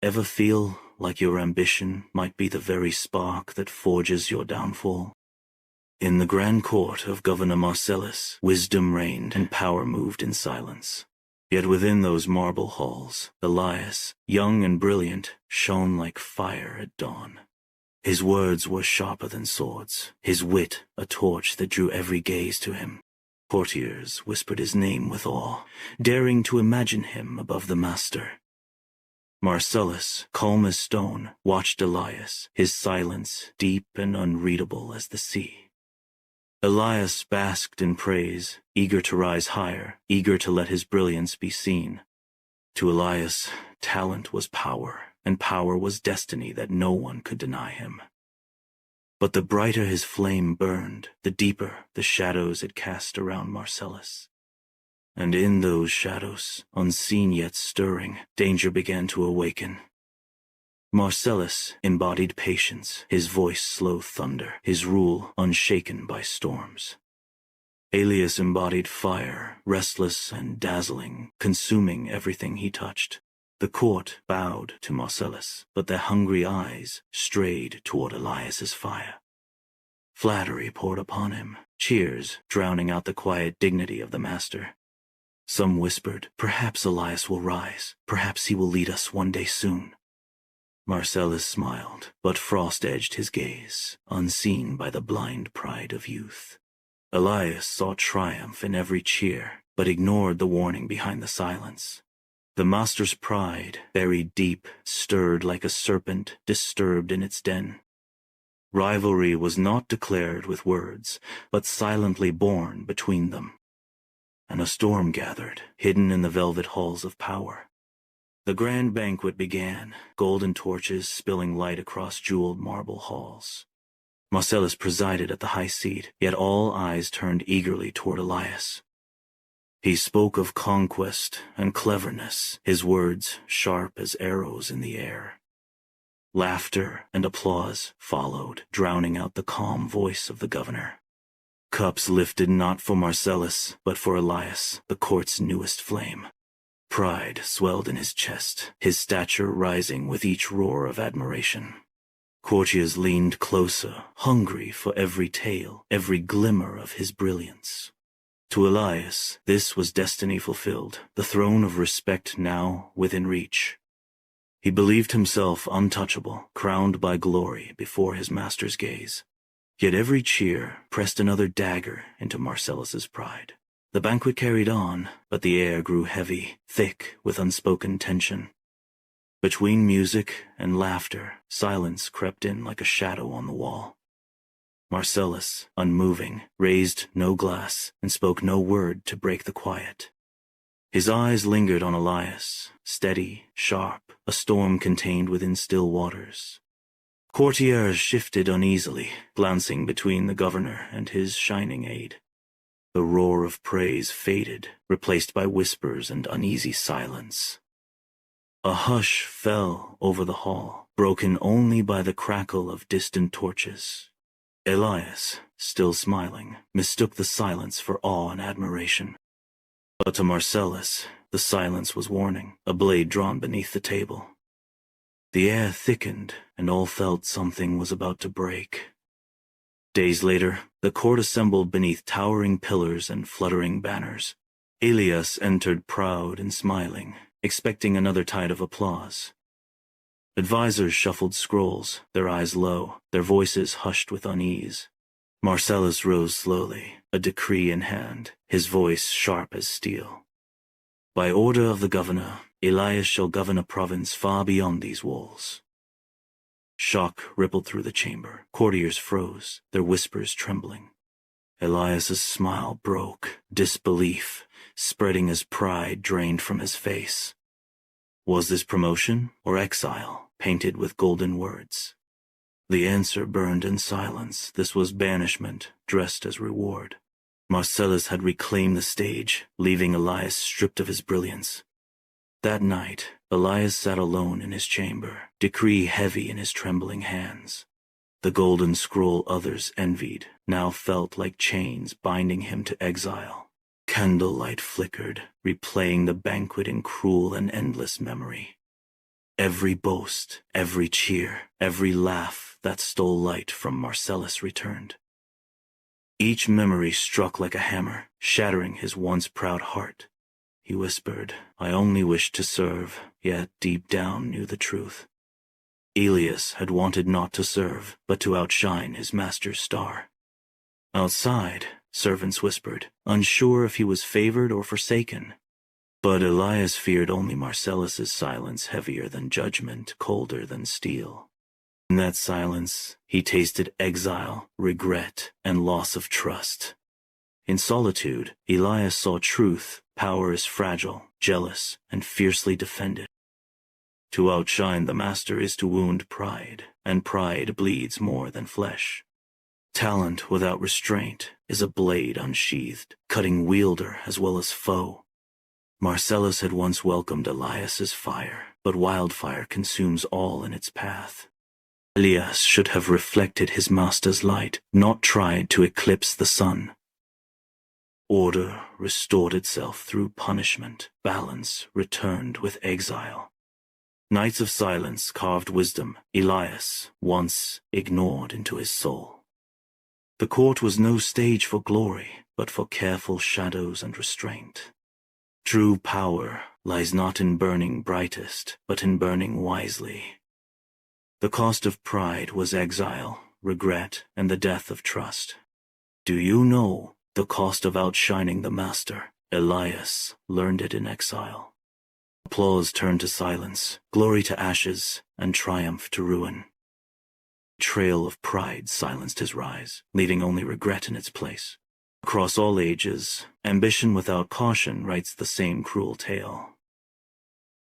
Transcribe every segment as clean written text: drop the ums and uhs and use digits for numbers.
Ever feel like your ambition might be the very spark that forges your downfall? In the grand court of Governor Marcellus, wisdom reigned and power moved in silence. Yet within those marble halls, Elias, young and brilliant, shone like fire at dawn. His words were sharper than swords, his wit a torch that drew every gaze to him. Courtiers whispered his name with awe, daring to imagine him above the master. Marcellus, calm as stone, watched Elias, his silence deep and unreadable as the sea. Elias basked in praise, eager to rise higher, eager to let his brilliance be seen. To Elias, talent was power, and power was destiny that no one could deny him. But the brighter his flame burned, the deeper the shadows it cast around Marcellus. And in those shadows, unseen yet stirring, danger began to awaken. Marcellus embodied patience, his voice slow thunder, his rule unshaken by storms. Elias embodied fire, restless and dazzling, consuming everything he touched. The court bowed to Marcellus, but their hungry eyes strayed toward Elias's fire. Flattery poured upon him, cheers drowning out the quiet dignity of the master. Some whispered, "Perhaps Elias will rise, perhaps he will lead us one day soon." Marcellus smiled, but frost edged his gaze, unseen by the blind pride of youth. Elias saw triumph in every cheer, but ignored the warning behind the silence. The master's pride, buried deep, stirred like a serpent disturbed in its den. Rivalry was not declared with words, but silently born between them. And a storm gathered, hidden in the velvet halls of power. The grand banquet began, golden torches spilling light across jeweled marble halls. Marcellus presided at the high seat, yet all eyes turned eagerly toward Elias. He spoke of conquest and cleverness, his words sharp as arrows in the air. Laughter and applause followed, drowning out the calm voice of the governor. Cups lifted not for Marcellus, but for Elias, the court's newest flame. Pride swelled in his chest, his stature rising with each roar of admiration. Courtiers leaned closer, hungry for every tale, every glimmer of his brilliance. To Elias, this was destiny fulfilled, the throne of respect now within reach. He believed himself untouchable, crowned by glory before his master's gaze. Yet every cheer pressed another dagger into Marcellus's pride. The banquet carried on, but the air grew heavy, thick with unspoken tension. Between music and laughter, silence crept in like a shadow on the wall. Marcellus, unmoving, raised no glass and spoke no word to break the quiet. His eyes lingered on Elias, steady, sharp, a storm contained within still waters. Courtiers shifted uneasily, glancing between the governor and his shining aide. The roar of praise faded, replaced by whispers and uneasy silence. A hush fell over the hall, broken only by the crackle of distant torches. Elias, still smiling, mistook the silence for awe and admiration. But to Marcellus, the silence was warning, a blade drawn beneath the table. The air thickened, and all felt something was about to break. Days later, the court assembled beneath towering pillars and fluttering banners. Elias entered proud and smiling, expecting another tide of applause. Advisors shuffled scrolls, their eyes low, their voices hushed with unease. Marcellus rose slowly, a decree in hand, his voice sharp as steel. By order of the governor, Elias shall govern a province far beyond these walls. Shock rippled through the chamber. Courtiers froze, their whispers trembling. Elias's smile broke, disbelief spreading as pride drained from his face. Was this promotion or exile, painted with golden words? The answer burned in silence. This was banishment, dressed as reward. Marcellus had reclaimed the stage, leaving Elias stripped of his brilliance. That night, Elias sat alone in his chamber, decree heavy in his trembling hands. The golden scroll others envied now felt like chains binding him to exile. Candlelight flickered, replaying the banquet in cruel and endless memory. Every boast, every cheer, every laugh that stole light from Marcellus returned. Each memory struck like a hammer, shattering his once proud heart. He whispered, "I only wished to serve," yet deep down knew the truth. Elias had wanted not to serve, but to outshine his master's star. Outside, servants whispered, unsure if he was favored or forsaken. But Elias feared only Marcellus's silence, heavier than judgment, colder than steel. In that silence, he tasted exile, regret, and loss of trust. In solitude, Elias saw truth. Power is fragile, jealous, and fiercely defended. To outshine the master is to wound pride, and pride bleeds more than flesh. Talent without restraint is a blade unsheathed, cutting wielder as well as foe. Marcellus had once welcomed Elias's fire, but wildfire consumes all in its path. Elias should have reflected his master's light, not tried to eclipse the sun. Order restored itself through punishment, balance returned with exile. Nights of silence carved wisdom Elias once ignored into his soul. The court was no stage for glory, but for careful shadows and restraint. True power lies not in burning brightest, but in burning wisely. The cost of pride was exile, regret, and the death of trust. Do you know the cost of outshining the master? Elias learned it in exile. Applause turned to silence, glory to ashes, and triumph to ruin. The trail of pride silenced his rise, leaving only regret in its place. Across all ages, ambition without caution writes the same cruel tale.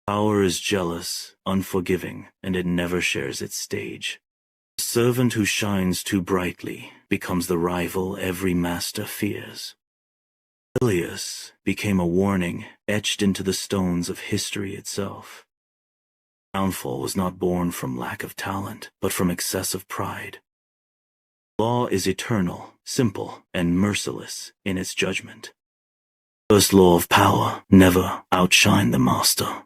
Power is jealous, unforgiving, and it never shares its stage. The servant who shines too brightly becomes the rival every master fears. Elias became a warning etched into the stones of history itself. Downfall was not born from lack of talent, but from excessive pride. Law is eternal, simple, and merciless in its judgment. First law of power, never outshine the master.